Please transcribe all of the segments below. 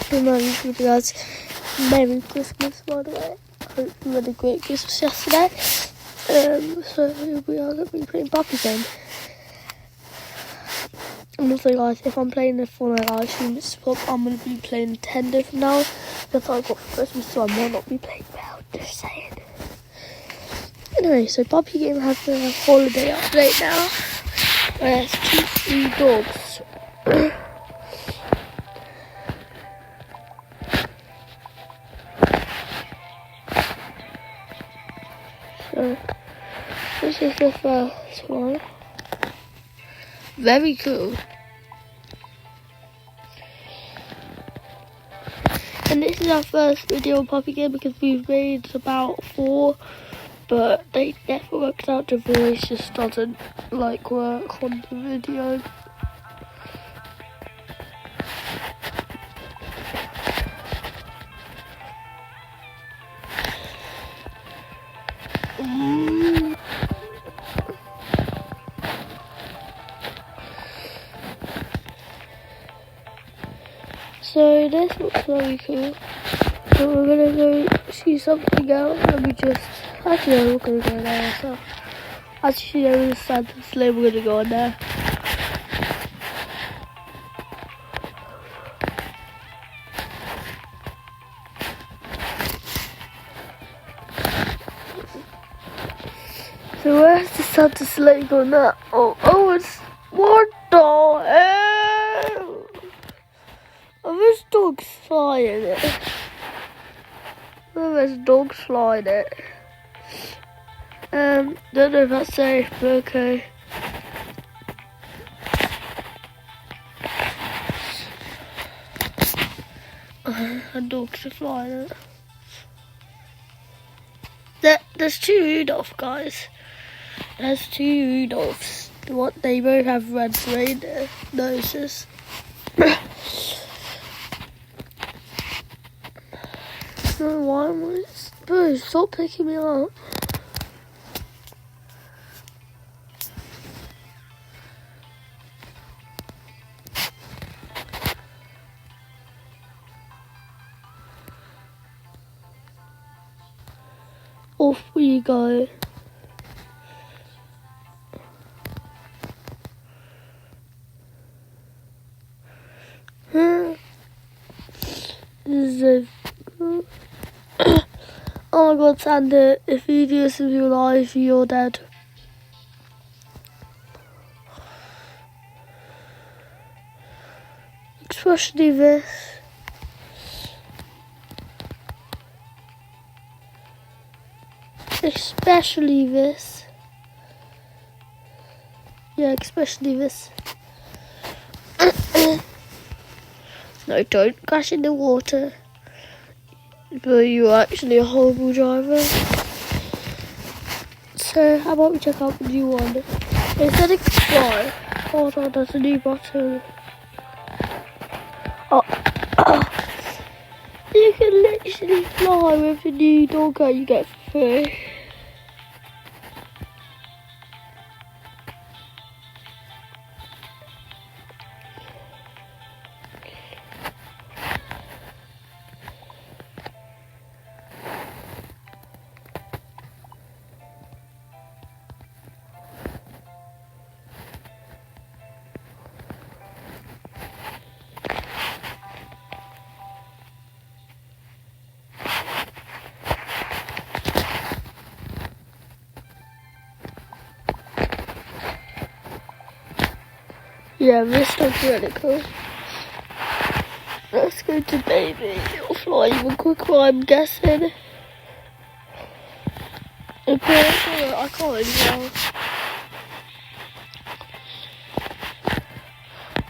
So Merry Christmas, guys. Merry Christmas, by the way. I hope you had a great Christmas yesterday. So here we are going to be playing Poppy game. And also, guys, if I'm playing this for my live stream, I'm going to be playing Nintendo from now. Because I got for Christmas, so I might not be playing Bell. Just saying. Anyway, so Poppy game has a holiday update now. There's 2 dogs. So this is the first one. Very cool. And this is our first video on Poppy game because we've made about 4, but they never worked out. The voice just doesn't work on the video. So this looks very cool. So we're gonna go see something else. Actually no, we're gonna go there ourselves. Actually there is Santa's sleigh, we're gonna go on there. So where's the Santa's sleigh gone now? Oh, it's what the hell? Oh, there's dogs flying it. Oh, there's dogs flying it. Don't know if that's safe, but okay. And dogs are flying it. There's 2 Rudolph, guys. There's 2 Rudolphs. They both have red reindeer noses. Why am I... Bro, stop picking me up. Off we go. This is a... Oh my god, Santa, if you do this in your life, you're dead. Especially this. Especially this. Yeah, especially this. No, don't crash in the water. But you're actually a horrible driver. So how about we check out the new one? It said explore. Hold on, there's a new button. Oh. You can literally fly with the new doggo you get for free. Yeah, this looks really cool. Let's go to baby. It'll fly even quicker, I'm guessing. Okay, I can't really tell.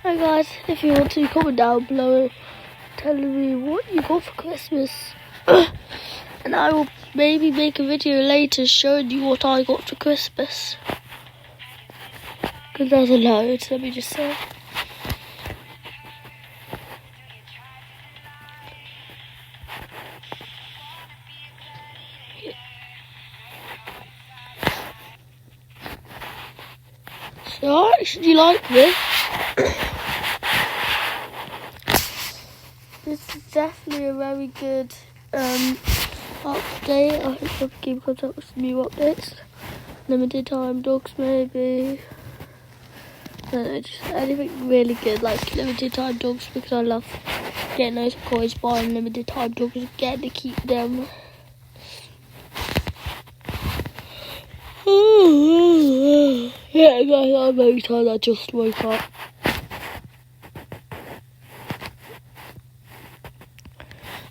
Hey guys, if you want to, comment down below telling me what you got for Christmas. And I will maybe make a video later showing you what I got for Christmas. Because there's a load, let me just say. So I actually like this. this is definitely a very good update. I hope you'll keep in contact with some new updates. Limited time dogs, maybe. No, just anything really good, like limited time dogs, because I love getting those coins, buying limited time dogs, and getting to keep them. Yeah, guys, I'm very tired. I just woke up.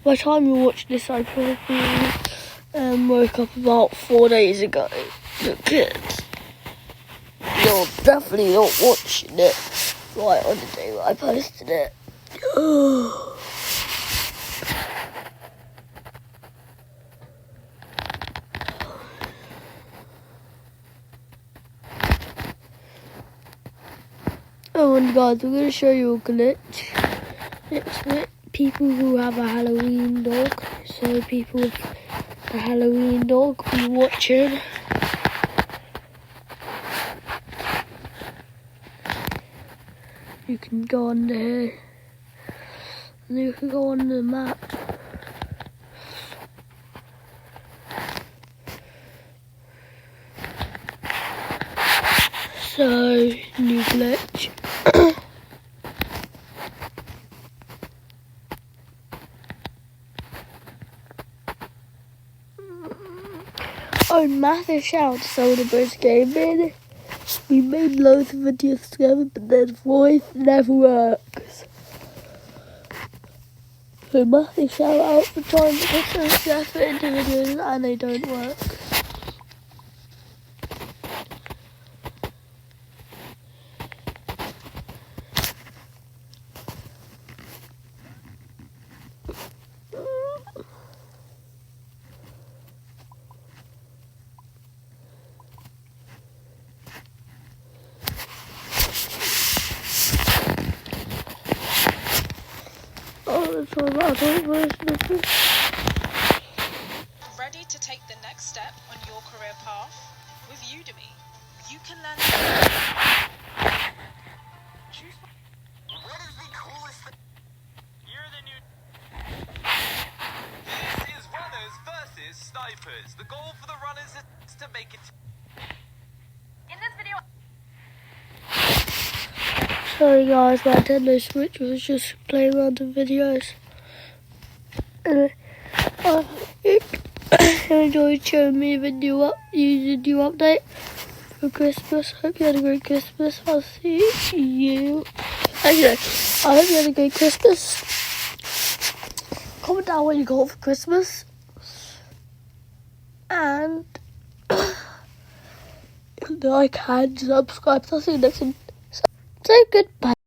By the time you watch this, I probably woke up about 4 days ago. Look at, you're definitely not watching it right on the day that I posted it. Oh, and guys, I'm going to show you a glitch. It's with people who have a Halloween dog. So people with a Halloween dog be watching. You can go on there. And you can go on the map. So, new glitch. Oh, massive shout out to Solarburst Gaming. We made loads of videos together, but their voice never works. So massive shout out for trying to put some effort into videos and they don't work. Ready to take the next step on your career path? With Udemy, you can learn. What is the coolest thing? You're the new. This is runners versus snipers. The goal for the runners is to make it. In this video. Sorry guys, my Nintendo Switch was just playing random videos. Anyway, I hope you enjoyed showing me the new update for Christmas. Hope you had a great Christmas. I'll see you. Actually, I hope you had a great Christmas. Comment down what you got for Christmas. And like and subscribe. I'll see you next time. Say goodbye.